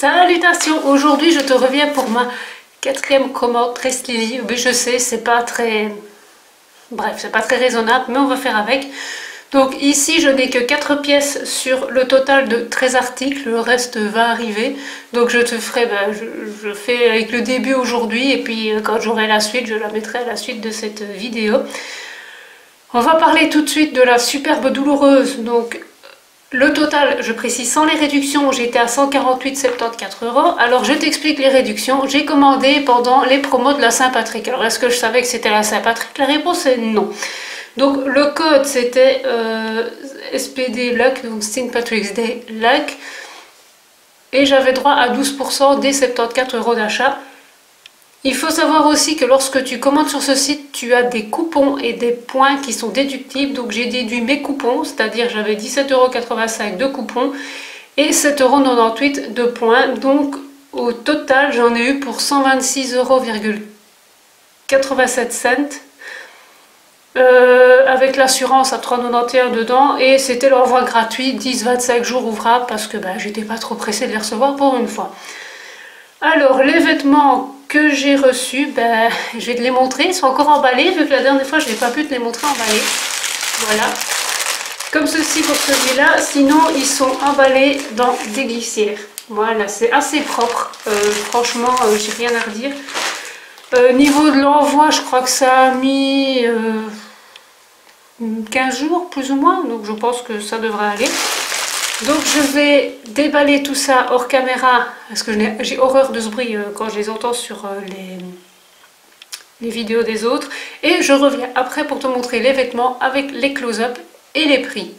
Salutations, aujourd'hui je te reviens pour ma 4e commande Dress Lily. Oui, je sais, c'est pas très... Bref, c'est pas très raisonnable, mais on va faire avec. Donc ici je n'ai que 4 pièces sur le total de 13 articles, le reste va arriver. Donc je te ferai, je fais avec le début aujourd'hui et puis quand j'aurai la suite, je la mettrai à la suite de cette vidéo. On va parler tout de suite de la superbe douloureuse. Donc le total, je précise, sans les réductions, j'étais à 148,74 €. Alors je t'explique les réductions. J'ai commandé pendant les promos de la Saint-Patrick. Alors est-ce que je savais que c'était la Saint-Patrick? La réponse est non. Donc le code c'était SPD Luck, donc St. Patrick's Day Luck. Et j'avais droit à 12% des 74 € d'achat. Il faut savoir aussi que lorsque tu commandes sur ce site, tu as des coupons et des points qui sont déductibles. Donc j'ai déduit mes coupons, c'est-à-dire j'avais 17,85 € de coupons et 7,98 € de points. Donc au total, j'en ai eu pour 126,87 € avec l'assurance à 3,91 € dedans. Et c'était l'envoi gratuit, 10-25 jours ouvrables parce que j'étais pas trop pressée de les recevoir pour une fois. Alors les vêtements que j'ai reçus, je vais te les montrer, ils sont encore emballés vu que la dernière fois je n'ai pas pu te les montrer emballés. Voilà, comme ceci pour celui-là, sinon ils sont emballés dans des glissières. Voilà, c'est assez propre, franchement j'ai rien à redire. Niveau de l'envoi, je crois que ça a mis 15 jours plus ou moins, donc je pense que ça devrait aller. Donc je vais déballer tout ça hors caméra, parce que j'ai horreur de ce bruit quand je les entends sur les vidéos des autres. Et je reviens après pour te montrer les vêtements avec les close-up et les prix.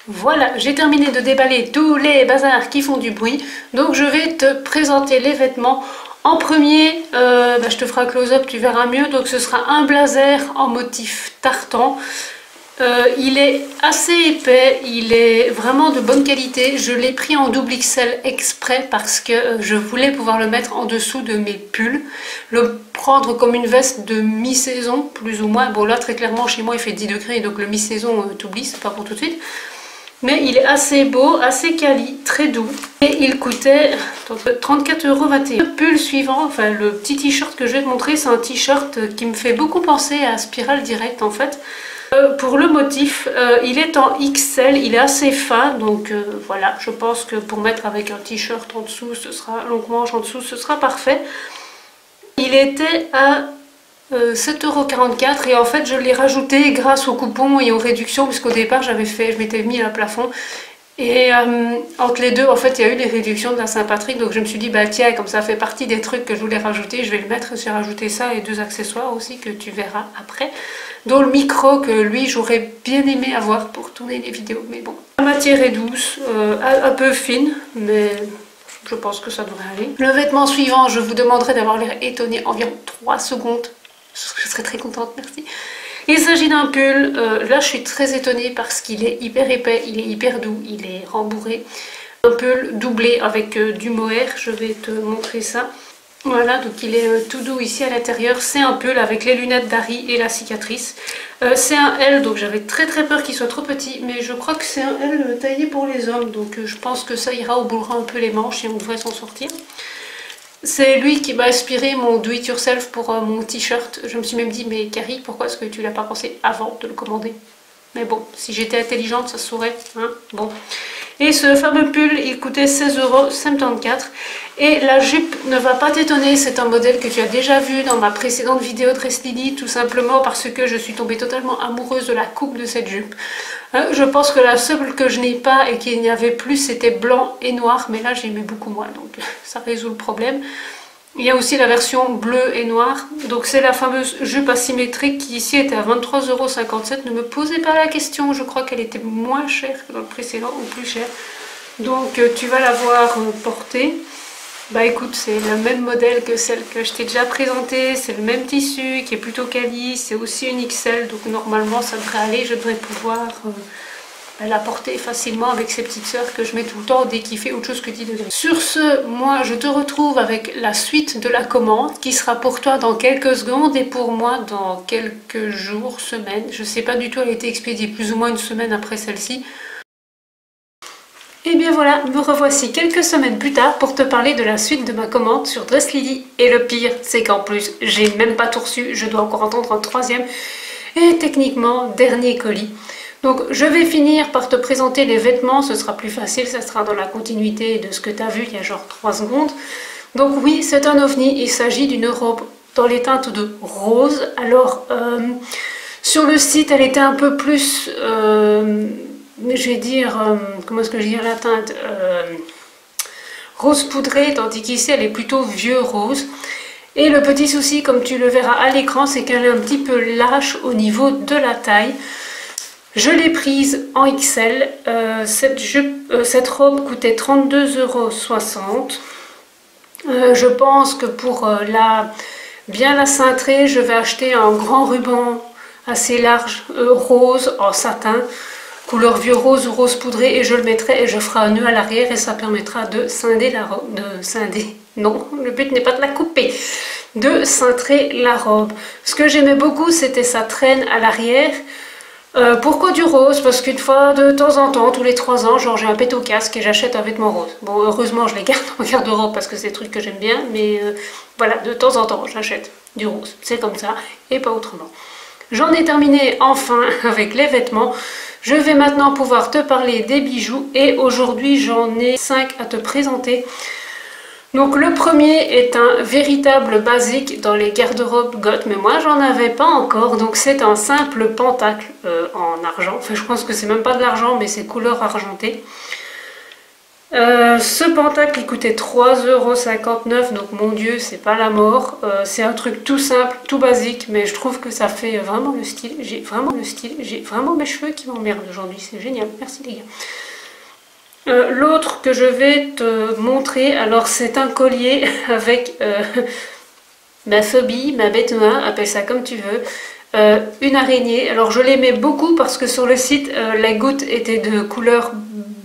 Voilà, j'ai terminé de déballer tous les bazars qui font du bruit. Donc je vais te présenter les vêtements. En premier, je te ferai un close-up, tu verras mieux. Donc ce sera un blazer en motif tartan. Il est assez épais, il est vraiment de bonne qualité. Je l'ai pris en double XL exprès parce que je voulais pouvoir le mettre en dessous de mes pulls. Le prendre comme une veste de mi-saison, plus ou moins. Bon là très clairement chez moi il fait 10 degrés, donc le mi-saison t'oublie, c'est pas pour tout de suite. Mais il est assez beau, assez quali, très doux. Et il coûtait 34,21 €. Le pull suivant, enfin le petit t-shirt que je vais te montrer, c'est un t-shirt qui me fait beaucoup penser à Spiral Direct en fait. Pour le motif, il est en XL, il est assez fin, donc voilà, je pense que pour mettre avec un t-shirt en dessous, ce sera longue manche en dessous, ce sera parfait. Il était à 7,44 € et en fait je l'ai rajouté grâce aux coupons et aux réductions, puisqu'au départ je m'étais mis à plafond. Et entre les deux, en fait, il y a eu les réductions de la Saint-Patrick, donc je me suis dit, tiens, comme ça fait partie des trucs que je voulais rajouter, je vais le mettre. J'ai rajouté ça et 2 accessoires aussi que tu verras après, dont le micro que lui, j'aurais bien aimé avoir pour tourner les vidéos, mais bon. La matière est douce, un peu fine, mais je pense que ça devrait aller. Le vêtement suivant, je vous demanderai d'avoir l'air étonné environ 3 secondes. Je serais très contente, merci. Il s'agit d'un pull, là je suis très étonnée parce qu'il est hyper épais, il est hyper doux, il est rembourré. Un pull doublé avec du mohair, je vais te montrer ça. Voilà, donc il est tout doux ici à l'intérieur. C'est un pull avec les lunettes d'Harry et la cicatrice. C'est un L, donc j'avais très peur qu'il soit trop petit, mais je crois que c'est un L taillé pour les hommes, donc je pense que ça ira, on boulera un peu les manches et on devrait s'en sortir. C'est lui qui m'a inspiré mon do it yourself pour mon t-shirt. Je me suis même dit, mais Carrie, pourquoi est-ce que tu l'as pas pensé avant de le commander? Mais bon, si j'étais intelligente, ça se saurait, hein, bon. Et ce fameux pull, il coûtait 16,74 €. Et la jupe ne va pas t'étonner, c'est un modèle que tu as déjà vu dans ma précédente vidéo Dress Lily, tout simplement parce que je suis tombée totalement amoureuse de la coupe de cette jupe. Je pense que la seule que je n'ai pas et qu'il n'y avait plus, c'était blanc et noir, mais là j'aimais beaucoup moins, donc ça résout le problème. Il y a aussi la version bleue et noire, donc c'est la fameuse jupe asymétrique qui ici était à 23,57 €. Ne me posez pas la question, je crois qu'elle était moins chère que dans le précédent, ou plus chère. Donc tu vas la voir portée. Écoute, c'est le même modèle que celle que je t'ai déjà présentée, c'est le même tissu qui est plutôt quali, c'est aussi une XL, donc normalement ça devrait aller, je devrais pouvoir la porter facilement avec ces petites sœurs que je mets tout le temps dès qu'il fait autre chose que 10 degrés. Sur ce, moi je te retrouve avec la suite de la commande qui sera pour toi dans quelques secondes et pour moi dans quelques jours, semaines. Je sais pas du tout, elle a été expédiée plus ou moins une semaine après celle-ci. Et bien voilà, me revoici quelques semaines plus tard pour te parler de la suite de ma commande sur Dress Lily. Et le pire, c'est qu'en plus, j'ai même pas tout reçu, je dois encore attendre un troisième et techniquement dernier colis. Donc je vais finir par te présenter les vêtements, ce sera plus facile, ça sera dans la continuité de ce que tu as vu il y a genre 3 secondes. Donc oui, c'est un ovni, il s'agit d'une robe dans les teintes de rose. Alors sur le site, elle était un peu plus... je vais dire, comment est-ce que je dis la teinte rose poudré, tandis qu'ici elle est plutôt vieux rose. Et le petit souci, comme tu le verras à l'écran, c'est qu'elle est un petit peu lâche au niveau de la taille. Je l'ai prise en XL. Cette robe coûtait 32,60 €. Je pense que pour bien la cintrer, je vais acheter un grand ruban assez large, rose, en satin, couleur vieux rose ou rose poudré, et je le mettrai et je ferai un nœud à l'arrière et ça permettra de scinder la robe. Non, le but n'est pas de la couper, de cintrer la robe. Ce que j'aimais beaucoup, c'était sa traîne à l'arrière. Pourquoi du rose? Parce qu'une fois de temps en temps, tous les 3 ans, genre j'ai un pet au casque et j'achète un vêtement rose. Bon, heureusement je les garde en garde-robe parce que c'est des trucs que j'aime bien, mais voilà, de temps en temps j'achète du rose. C'est comme ça et pas autrement. J'en ai terminé enfin avec les vêtements. Je vais maintenant pouvoir te parler des bijoux et aujourd'hui j'en ai 5 à te présenter. Donc le premier est un véritable basique dans les garde-robes goth, mais moi j'en avais pas encore. Donc c'est un simple pentacle en argent. Enfin je pense que c'est même pas de l'argent, mais c'est couleur argentée. Ce pentacle il coûtait 3,59 €, donc mon dieu c'est pas la mort. C'est un truc tout simple, tout basique, mais je trouve que ça fait vraiment le style. J'ai vraiment mes cheveux qui m'emmerdent aujourd'hui, c'est génial, merci les gars. L'autre que je vais te montrer, alors c'est un collier avec ma phobie, ma bête noire, appelle ça comme tu veux, une araignée. Alors je l'aimais beaucoup parce que sur le site la goutte était de couleur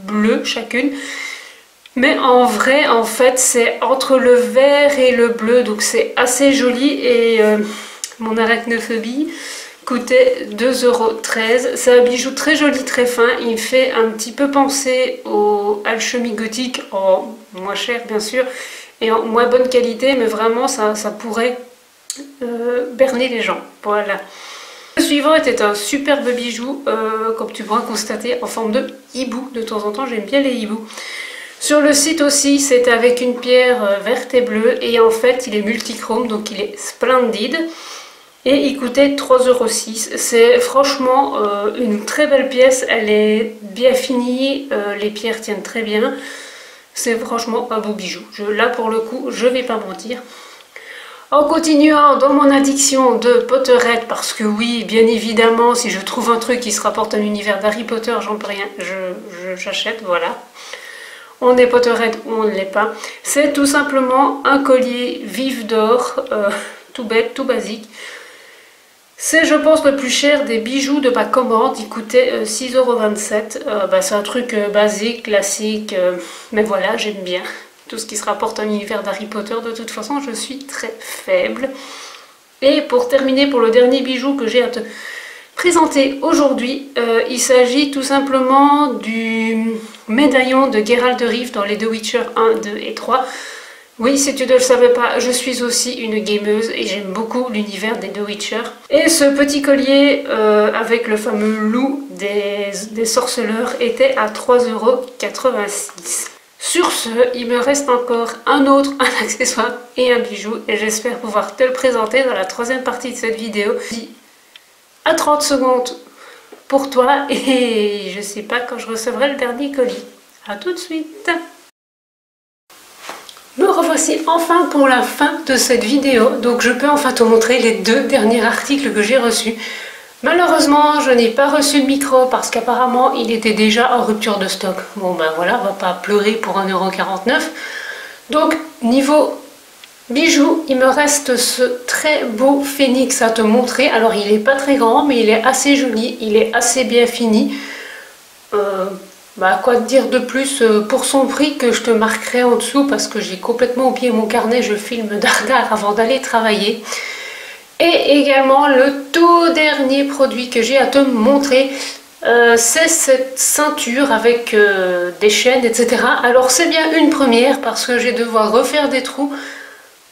bleue chacune. Mais en vrai, en fait, c'est entre le vert et le bleu, donc c'est assez joli. Et mon arachnophobie coûtait 2,13 €. C'est un bijou très joli, très fin. Il me fait un petit peu penser au Alchemy Gothique, en moins cher bien sûr, et en moins bonne qualité, mais vraiment ça pourrait berner les gens. Voilà. Le suivant était un superbe bijou, comme tu pourras constater, en forme de hibou. De temps en temps, j'aime bien les hiboux. Sur le site aussi, c'est avec une pierre verte et bleue et en fait il est multichrome, donc il est splendide. Et il coûtait 3,06 €. C'est franchement une très belle pièce, elle est bien finie, les pierres tiennent très bien. C'est franchement un beau bijou. Là pour le coup, je vais pas mentir. En continuant dans mon addiction de Potterhead, parce que oui, bien évidemment, si je trouve un truc qui se rapporte à l'univers d'Harry Potter, j'en peux rien, j'achète, voilà. On est Potterhead ou on ne l'est pas. C'est tout simplement un collier vif d'or, tout bête, tout basique. C'est, je pense, le plus cher des bijoux de ma commande. Il coûtait 6,27 €. C'est un truc basique, classique, mais voilà, j'aime bien. Tout ce qui se rapporte à l'univers d'Harry Potter, de toute façon, je suis très faible. Et pour terminer, pour le dernier bijou que j'ai à te présenter aujourd'hui, il s'agit tout simplement du médaillon de Geralt de Rive dans les The Witcher 1, 2 et 3. Oui, si tu ne le savais pas, je suis aussi une gameuse et j'aime beaucoup l'univers des The Witcher. Et ce petit collier avec le fameux loup des sorceleurs était à 3,86 €. Sur ce, il me reste encore un accessoire et un bijou et j'espère pouvoir te le présenter dans la troisième partie de cette vidéo. À 30 secondes pour toi et je sais pas quand je recevrai le dernier colis. A tout de suite. Me revoici enfin pour la fin de cette vidéo, donc je peux enfin te montrer les 2 derniers articles que j'ai reçus. Malheureusement, je n'ai pas reçu le micro parce qu'apparemment il était déjà en rupture de stock. Bon ben voilà, on va pas pleurer pour 1,49 €. Donc niveau bijoux, il me reste ce très beau phénix à te montrer. Alors il n'est pas très grand, mais il est assez joli, il est assez bien fini. Quoi te dire de plus pour son prix que je te marquerai en dessous parce que j'ai complètement oublié mon carnet, je filme dardard avant d'aller travailler. Et également le tout dernier produit que j'ai à te montrer. c'est cette ceinture avec des chaînes, etc. Alors c'est bien une première parce que je vais devoir refaire des trous,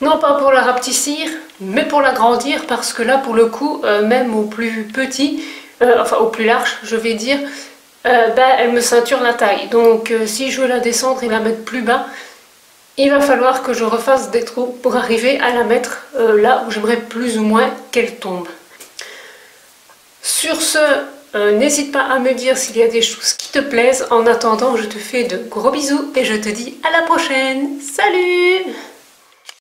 non pas pour la rapetissir, mais pour l'agrandir parce que là pour le coup, même au plus petit, enfin au plus large je vais dire, elle me ceinture la taille. Donc si je veux la descendre et la mettre plus bas, il va falloir que je refasse des trous pour arriver à la mettre là où j'aimerais plus ou moins qu'elle tombe. Sur ce, n'hésite pas à me dire s'il y a des choses qui te plaisent. En attendant, je te fais de gros bisous et je te dis à la prochaine. Salut!